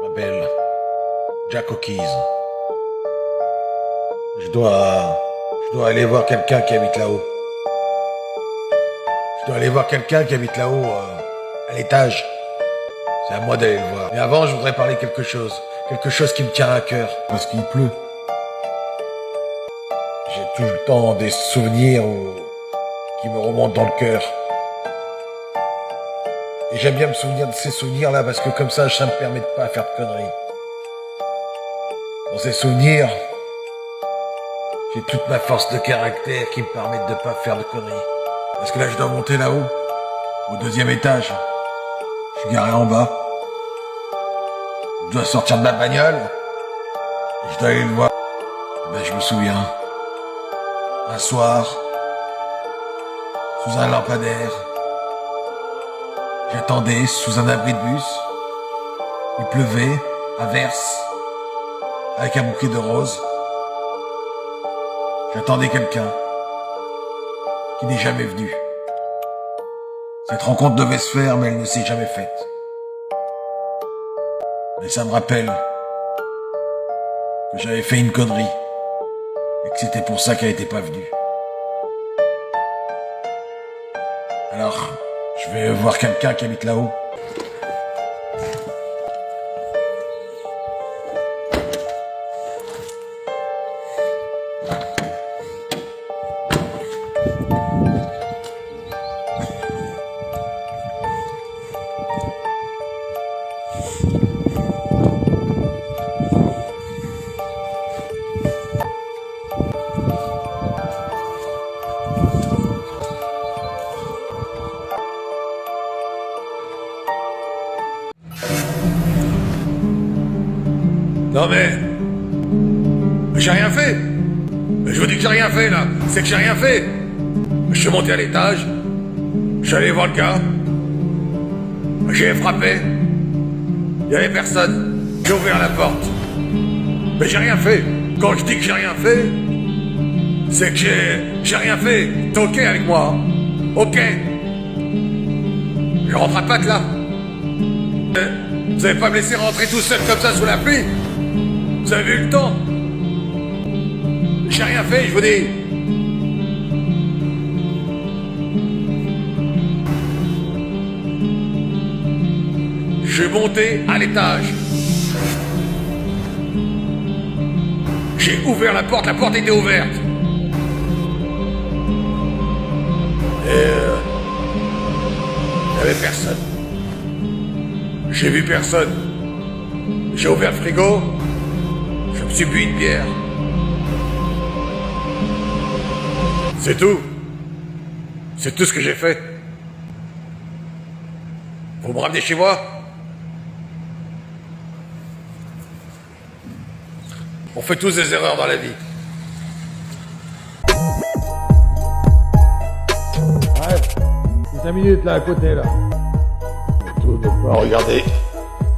Ma belle, Jack O'Keefe. Je dois aller voir quelqu'un qui habite là-haut. Je dois aller voir quelqu'un qui habite là-haut, à l'étage. C'est à moi d'aller le voir. Mais avant, je voudrais parler quelque chose. Quelque chose qui me tient à cœur. Parce qu'il pleut. J'ai tout le temps des souvenirs qui me remontent dans le cœur. Et j'aime bien me souvenir de ces souvenirs-là parce que comme ça me permet de pas faire de conneries. Dans ces souvenirs, j'ai toute ma force de caractère qui me permet de pas faire de conneries. Parce que là, je dois monter là-haut, au 2e étage. Je suis garé en bas. Je dois sortir de ma bagnole. Et je dois aller le voir. Ben, je me souviens. Un soir, sous un lampadaire, j'attendais sous un abri de bus. Il pleuvait, à verse, avec un bouquet de roses. J'attendais quelqu'un qui n'est jamais venu. Cette rencontre devait se faire, mais elle ne s'est jamais faite. Mais ça me rappelle que j'avais fait une connerie et que c'était pour ça qu'elle n'était pas venue. Alors, je vais voir quelqu'un qui habite là-haut. Non mais j'ai rien fait. Je vous dis que j'ai rien fait là. C'est que j'ai rien fait. Je suis monté à l'étage. Je suis allé voir le gars. J'ai frappé. Il y avait personne. J'ai ouvert la porte. Mais j'ai rien fait. Quand je dis que j'ai rien fait, c'est que j'ai rien fait. T'es ok avec moi? Ok. Je rentre à Pâques là. Vous allez pas me laisser rentrer tout seul comme ça sous la pluie? Vous avez eu le temps? J'ai rien fait, je vous dis. Je suis monté à l'étage. J'ai ouvert la porte était ouverte. Et il n'y avait personne. J'ai vu personne. J'ai ouvert le frigo. Je me suis bu une bière. C'est tout. C'est tout ce que j'ai fait. Vous me ramenez chez moi? On fait tous des erreurs dans la vie. Ouais, c'est 5 minutes là à côté là. Tout de pas regarder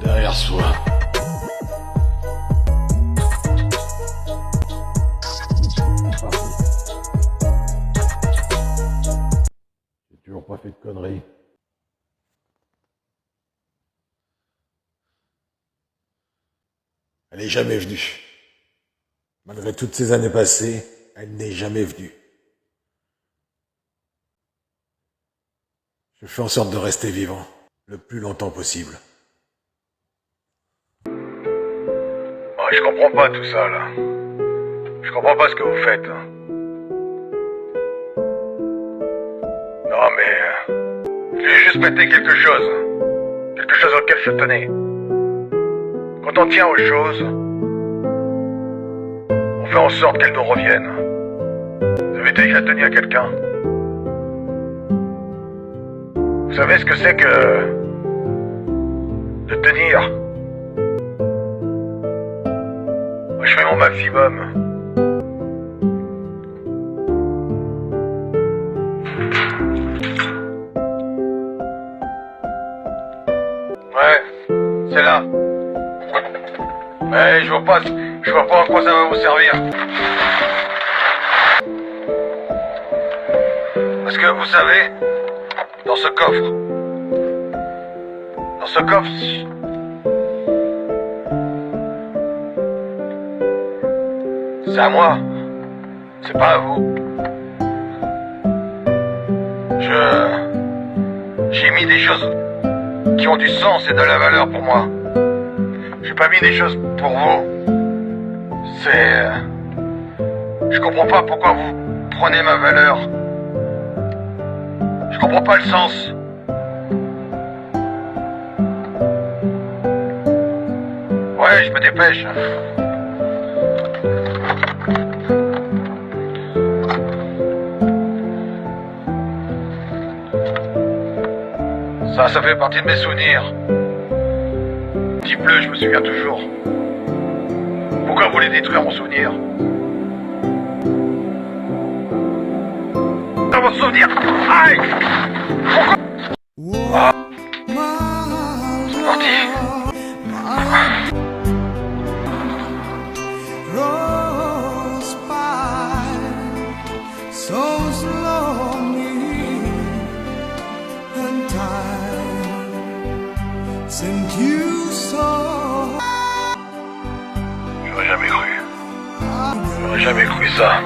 derrière soi. J'ai toujours pas fait de conneries. Elle n'est jamais venue. Malgré toutes ces années passées, elle n'est jamais venue. Je fais en sorte de rester vivant le plus longtemps possible. Oh, je comprends pas tout ça, là. Je comprends pas ce que vous faites. Hein. Non, mais... je vais juste péter quelque chose. Quelque chose auquel je tenais. Quand on tient aux choses, on fait en sorte qu'elles nous reviennent. Vous avez déjà tenu à quelqu'un? Vous savez ce que c'est que de tenir? Moi, je fais mon maximum. Ouais, c'est là. Ouais, je vois pas en quoi ça va vous servir. Parce que vous savez, dans ce coffre, C'est à moi. C'est pas à vous. J'ai mis des choses qui ont du sens et de la valeur pour moi. J'ai pas mis des choses pour vous. Je comprends pas pourquoi vous prenez ma valeur. Je comprends pas le sens. Ouais, je me dépêche. Ça fait partie de mes souvenirs. Petit bleu, je me souviens toujours. Pourquoi vous voulez détruire mon souvenir? Dans mon souvenir. Aïe! Pourquoi? Ah. C'est parti. J'aurais jamais cru. J'aurais jamais cru ça.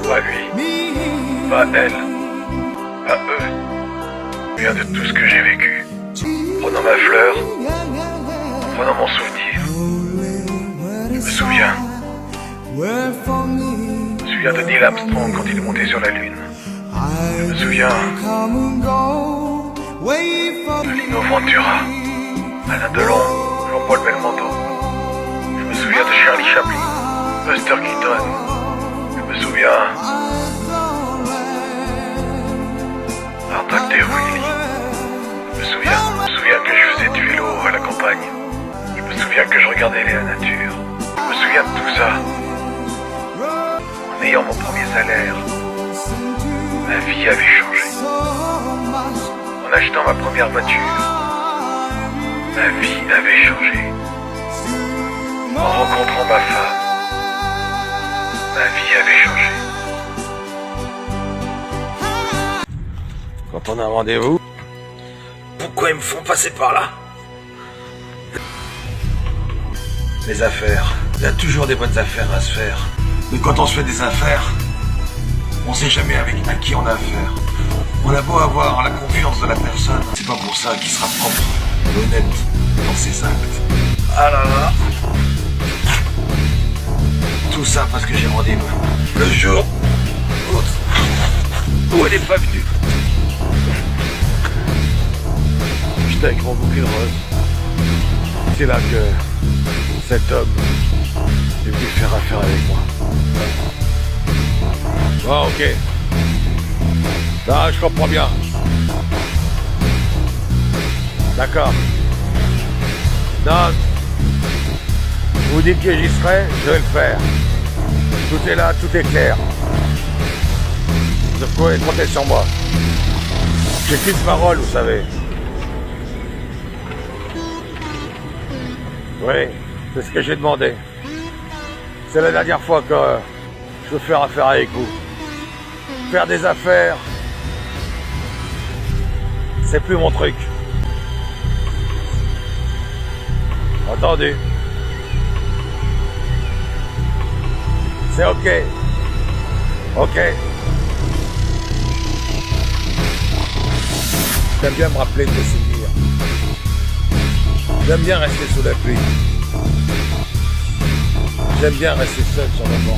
Pas lui. Pas elle. Pas eux. Je viens de tout ce que j'ai vécu. Prenant ma fleur. Prenant mon souvenir. Je me souviens. Je me souviens de Neil Armstrong quand il est monté sur la Lune. Je me souviens de Lino Ventura, Alain Delon, Jean-Paul Belmondo. Je me souviens de Charlie Chaplin, Buster Keaton. Je me souviens d'Artax de Willy. Je me souviens que je faisais du vélo à la campagne. Je me souviens que je regardais la nature. Je me souviens de tout ça. En ayant mon premier salaire, ma vie avait changé. En achetant ma première voiture, ma vie avait changé. En rencontrant ma femme, ma vie avait changé. Quand on a un rendez-vous, pourquoi ils me font passer par là? Les affaires, il y a toujours des bonnes affaires à se faire. Mais quand on se fait des affaires, on sait jamais à qui on a affaire. On a beau avoir la confiance de la personne, c'est pas pour ça qu'il sera propre et honnête dans ses actes. Ah là là. Tout ça parce que j'ai rendez-vous le jour où elle n'est pas venue. J'étais avec mon bouquet de roses. C'est là que cet homme est venu faire affaire avec moi. Bon, ok. Ah, je comprends bien. D'accord. Non. Vous dites que j'y serai, je vais le faire. Tout est là, tout est clair. Vous pouvez compter sur moi. J'ai qu'une parole, vous savez. Oui, c'est ce que j'ai demandé. C'est la dernière fois que je veux faire affaire avec vous. Faire des affaires, c'est plus mon truc. Entendu. C'est ok. Ok. J'aime bien me rappeler de mes souvenirs. J'aime bien rester sous la pluie. J'aime bien rester seul sur le banc.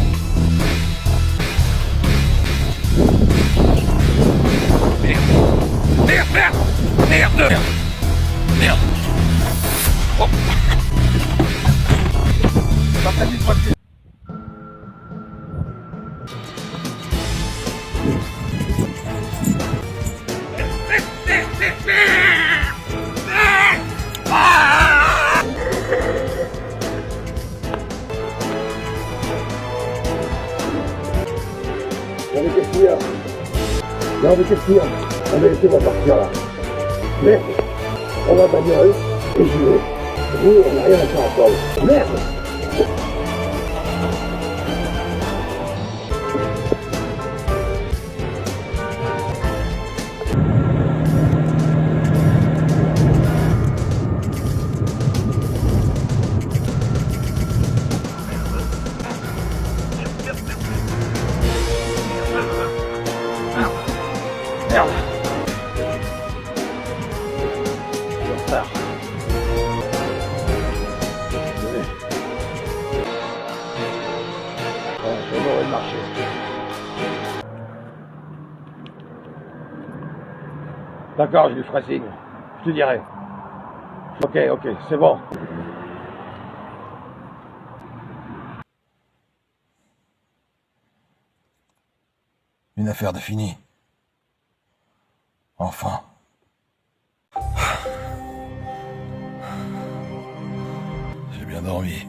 Merde. Oh. Pas une fois de plus. Non mais qu'est-ce qu'il y a? On va laisser, on va partir là. Merde. On va bagnole et j'y vais. Vous, on n'a rien à faire ensemble. Merde. retard. Désolé. Bon, je vais voir le marché. D'accord, je lui ferai signe. Je te dirai. Ok, c'est bon. Une affaire de fini. Enfin. J'ai bien dormi.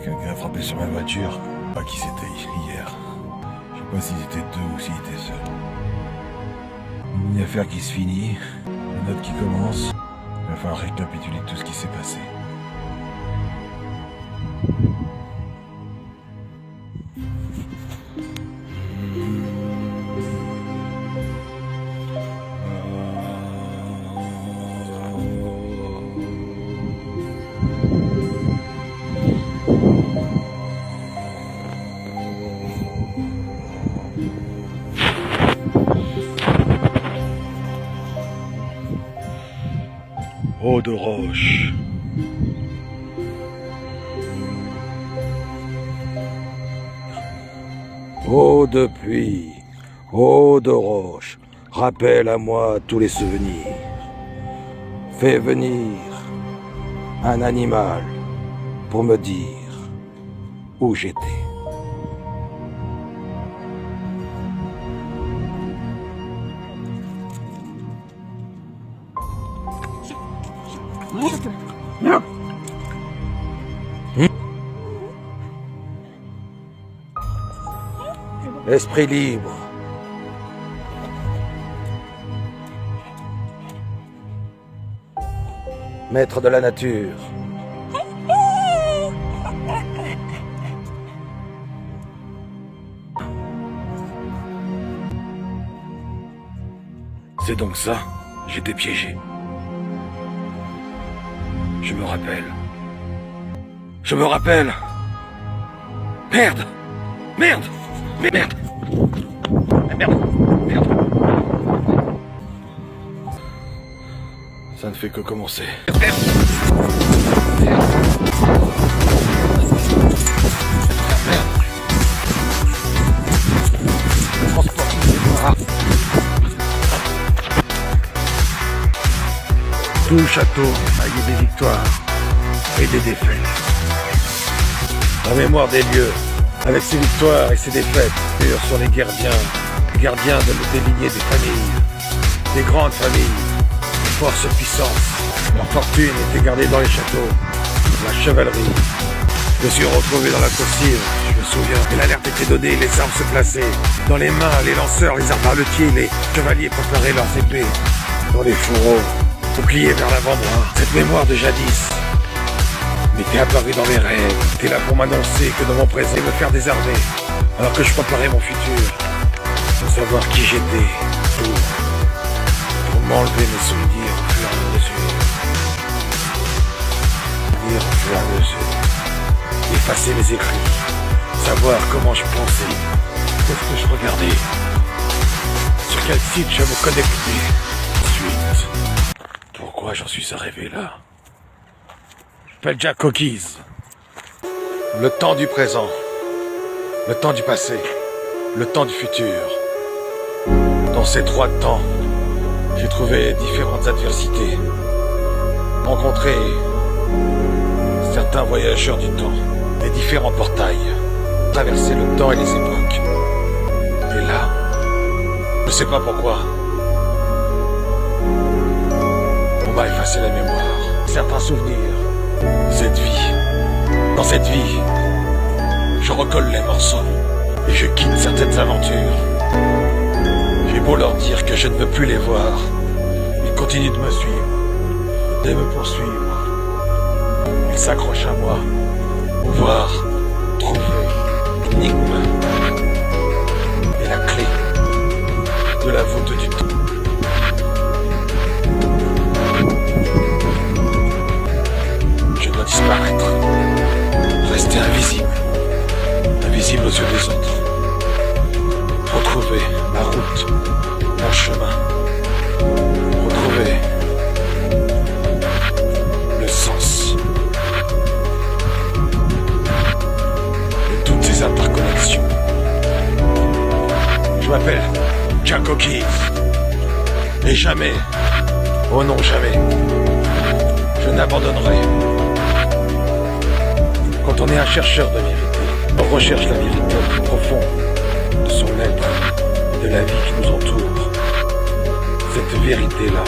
Quelqu'un a frappé sur ma voiture. Pas qui c'était hier. Je sais pas s'ils étaient deux ou s'ils étaient seuls. Une affaire qui se finit. Une autre qui commence. Il va falloir récapituler tout ce qui s'est passé. Eau de roche. Eau de pluie, eau de roche, rappelle à moi tous les souvenirs. Fais venir un animal pour me dire où j'étais. Esprit libre. Maître de la nature. C'est donc ça, j'étais piégé. Je me rappelle. Merde. Merde. Ça ne fait que commencer. Tout le château a eu des victoires et des défaites. La mémoire des lieux, avec ses victoires et ses défaites, purs sur les gardiens des lignées des familles, des grandes familles, des forces puissantes. Leur fortune était gardée dans les châteaux, la chevalerie. Je me suis retrouvé dans la coursive, je me souviens, et l'alerte était donnée, les armes se plaçaient. Dans les mains, les lanceurs, les arbaletiers, les chevaliers préparaient leurs épées. Dans les fourreaux, boucliers vers l'avant-bras. Cette mémoire de jadis m'était apparue dans mes rêves. T'es là pour m'annoncer que dans mon présent, me faire désarmer, alors que je préparais mon futur, sans savoir qui j'étais, pour m'enlever mes souvenirs au fur et à mesure. Effacer mes écrits, savoir comment je pensais, qu'est-ce que je regardais, sur quel site je me connectais. Ensuite, pourquoi j'en suis arrivé là? Jack Cookies. Le temps du présent, le temps du passé, le temps du futur. Dans ces 3 temps, j'ai trouvé différentes adversités, rencontré certains voyageurs du temps, les différents portails, traversé le temps et les époques. Et là, je ne sais pas pourquoi, on m'a effacé la mémoire, certains souvenirs. Dans cette vie, je recolle les morceaux et je quitte certaines aventures. J'ai beau leur dire que je ne veux plus les voir, ils continuent de me suivre, de me poursuivre. Ils s'accrochent à moi, voir, trouver l'énigme et la clé de la voûte du temps. Disparaître, rester invisible aux yeux des autres, retrouver ma route, mon chemin, retrouver jamais, oh non jamais, je n'abandonnerai. Quand on est un chercheur de vérité, on recherche la vérité au plus profond de son être et de la vie qui nous entoure. Cette vérité-là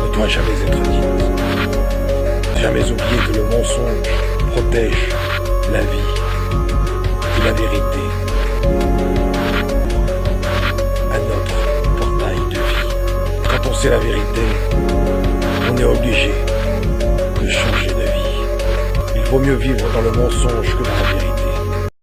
ne doit jamais être dite. Jamais oublier que le mensonge protège la vie et la vérité à notre portail de vie. Quand on sait la vérité, on est obligé de changer de vie. Il vaut mieux vivre dans le mensonge que dans la vérité.